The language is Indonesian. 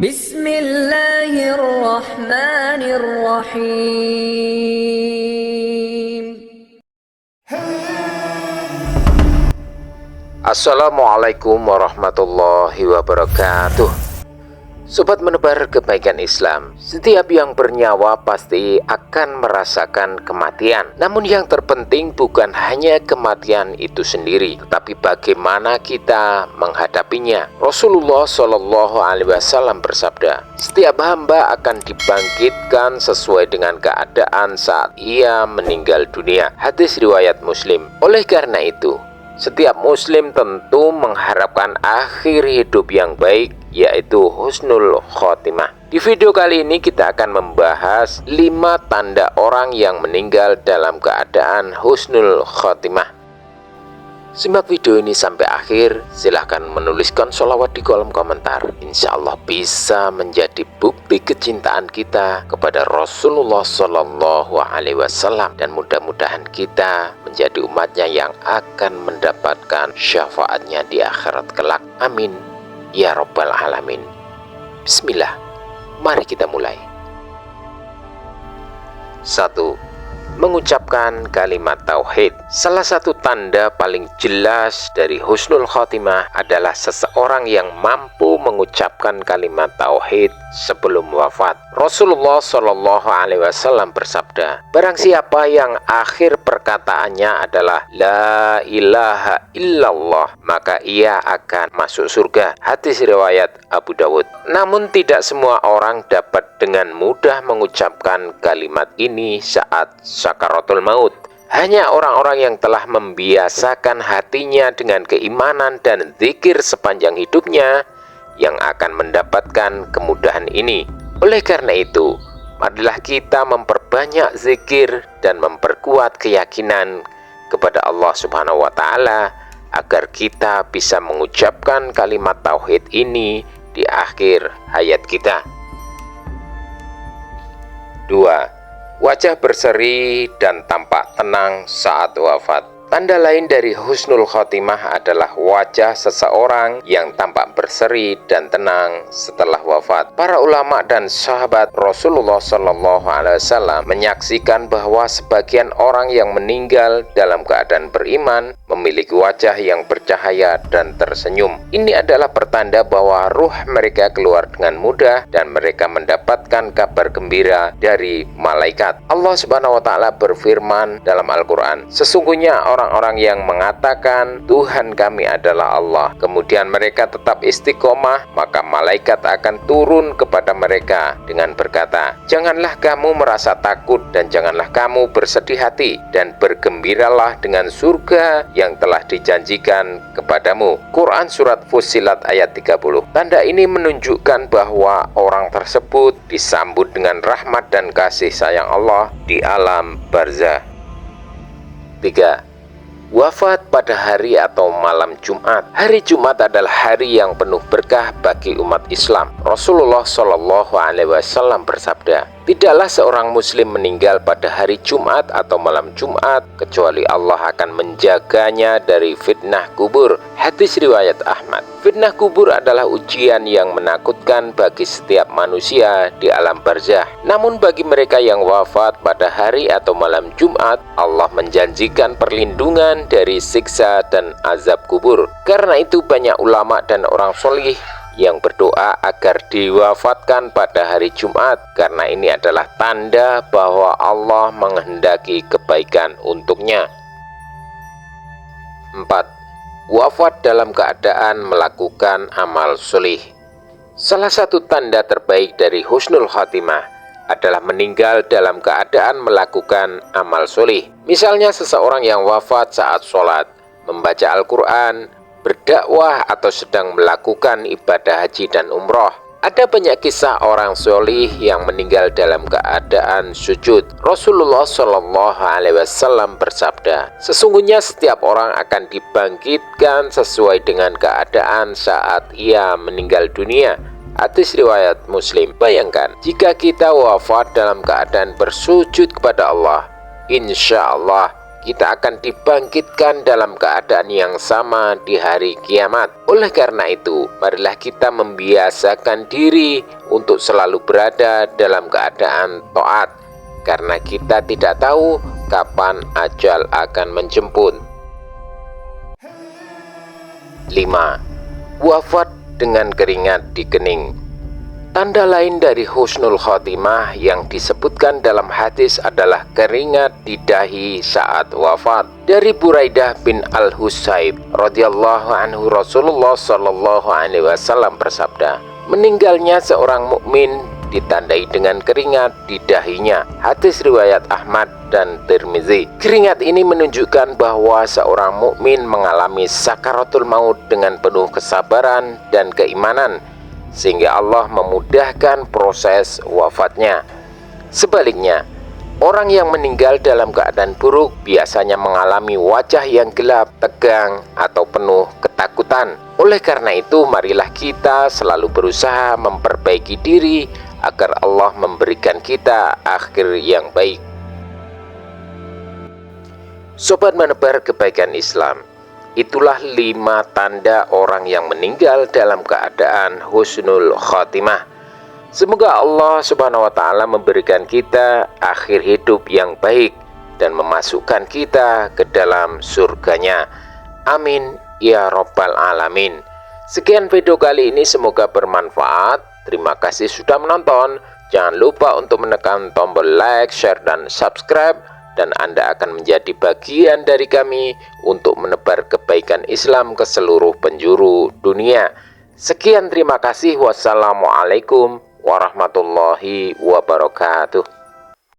Bismillahirrahmanirrahim. Assalamualaikum warahmatullahi wabarakatuh. Sobat menebar kebaikan Islam, setiap yang bernyawa pasti akan merasakan kematian. Namun yang terpenting bukan hanya kematian itu sendiri, tetapi bagaimana kita menghadapinya. Rasulullah Shallallahu Alaihi Wasallam bersabda, setiap hamba akan dibangkitkan sesuai dengan keadaan saat ia meninggal dunia. Hadis riwayat Muslim. Oleh karena itu, setiap muslim tentu mengharapkan akhir hidup yang baik, yaitu husnul khotimah. Di video kali ini kita akan membahas 5 tanda orang yang meninggal dalam keadaan husnul khotimah. Simak video ini sampai akhir. Silahkan menuliskan sholawat di kolom komentar. Insya Allah bisa menjadi bukti kecintaan kita kepada Rasulullah Shallallahu Alaihi Wasallam, dan mudah-mudahan kita menjadi umatnya yang akan mendapatkan syafaatnya di akhirat kelak. Amin ya Rabbal Alamin. Bismillah, mari kita mulai. 1. Mengucapkan kalimat tauhid. Salah satu tanda paling jelas dari husnul khotimah adalah seseorang yang mampu mengucapkan kalimat tauhid sebelum wafat. Rasulullah Shallallahu Alaihi Wasallam bersabda, barang siapa yang akhir perkataannya adalah la ilaha illallah, maka ia akan masuk surga. Hadis riwayat Abu Dawud. Namun tidak semua orang dapat dengan mudah mengucapkan kalimat ini saat sakaratul maut. Hanya orang-orang yang telah membiasakan hatinya dengan keimanan dan zikir sepanjang hidupnya yang akan mendapatkan kemudahan ini. Oleh karena itu, marilah kita memperbanyak zikir dan memperkuat keyakinan kepada Allah Subhanahu wa Ta'ala agar kita bisa mengucapkan kalimat tauhid ini di akhir hayat kita. 2. Wajah berseri dan tampak tenang saat wafat. Tanda lain dari husnul khotimah adalah wajah seseorang yang tampak berseri dan tenang setelah wafat. Para ulama dan sahabat Rasulullah Shallallahu Alaihi Wasallam menyaksikan bahwa sebagian orang yang meninggal dalam keadaan beriman memiliki wajah yang bercahaya dan tersenyum. Ini adalah pertanda bahwa ruh mereka keluar dengan mudah dan mereka mendapatkan kabar gembira dari malaikat. Allah Subhanahu wa Ta'ala berfirman dalam Al-Quran, sesungguhnya orang-orang yang mengatakan Tuhan kami adalah Allah, kemudian mereka tetap istiqomah, maka malaikat akan turun kepada mereka dengan berkata, janganlah kamu merasa takut dan janganlah kamu bersedih hati, dan bergembiralah dengan surga yang telah dijanjikan kepadamu. Quran Surat Fussilat ayat 30. Tanda ini menunjukkan bahwa orang tersebut disambut dengan rahmat dan kasih sayang Allah di alam barzah. 3. Wafat pada hari atau malam Jumat. Hari Jumat adalah hari yang penuh berkah bagi umat Islam. Rasulullah Shallallahu Alaihi Wasallam bersabda, tidaklah seorang muslim meninggal pada hari Jumat atau malam Jumat kecuali Allah akan menjaganya dari fitnah kubur. Hadis riwayat Ahmad. Fitnah kubur adalah ujian yang menakutkan bagi setiap manusia di alam barzah. Namun bagi mereka yang wafat pada hari atau malam Jumat, Allah menjanjikan perlindungan dari siksa dan azab kubur. Karena itu banyak ulama dan orang solih yang berdoa agar diwafatkan pada hari Jumat, karena ini adalah tanda bahwa Allah menghendaki kebaikan untuknya. 4. Wafat dalam keadaan melakukan amal solih. Salah satu tanda terbaik dari husnul khotimah adalah meninggal dalam keadaan melakukan amal solih. Misalnya seseorang yang wafat saat sholat, membaca Al-Quran, berdakwah, atau sedang melakukan ibadah haji dan umroh. Ada banyak kisah orang solih yang meninggal dalam keadaan sujud. Rasulullah Shallallahu Alaihi Wasallam bersabda, sesungguhnya setiap orang akan dibangkitkan sesuai dengan keadaan saat ia meninggal dunia. Hadis riwayat Muslim. Bayangkan, jika kita wafat dalam keadaan bersujud kepada Allah, insya Allah kita akan dibangkitkan dalam keadaan yang sama di hari kiamat. Oleh karena itu, marilah kita membiasakan diri untuk selalu berada dalam keadaan taat, karena kita tidak tahu kapan ajal akan menjemput. 5. Wafat dengan keringat di kening. Tanda lain dari husnul khotimah yang disebutkan dalam hadis adalah keringat di dahi saat wafat. Dari Buraidah bin Al-Husayb radhiyallahu anhu, Rasulullah shallallahu alaihi wasallam bersabda, meninggalnya seorang mukmin ditandai dengan keringat di dahinya. Hadis riwayat Ahmad dan Tirmizi. Keringat ini menunjukkan bahwa seorang mukmin mengalami sakaratul maut dengan penuh kesabaran dan keimanan, sehingga Allah memudahkan proses wafatnya. Sebaliknya, orang yang meninggal dalam keadaan buruk biasanya mengalami wajah yang gelap, tegang, atau penuh ketakutan. Oleh karena itu, marilah kita selalu berusaha memperbaiki diri agar Allah memberikan kita akhir yang baik. Sobat menebar kebaikan Islam, itulah 5 tanda orang yang meninggal dalam keadaan husnul khotimah. Semoga Allah Subhanahu wa Ta'ala memberikan kita akhir hidup yang baik dan memasukkan kita ke dalam surganya. Amin ya Rabbal Alamin. Sekian video kali ini, semoga bermanfaat. Terima kasih sudah menonton. Jangan lupa untuk menekan tombol like, share, dan subscribe, dan Anda akan menjadi bagian dari kami untuk menebar kebaikan Islam ke seluruh penjuru dunia. Sekian, terima kasih. Wassalamualaikum warahmatullahi wabarakatuh.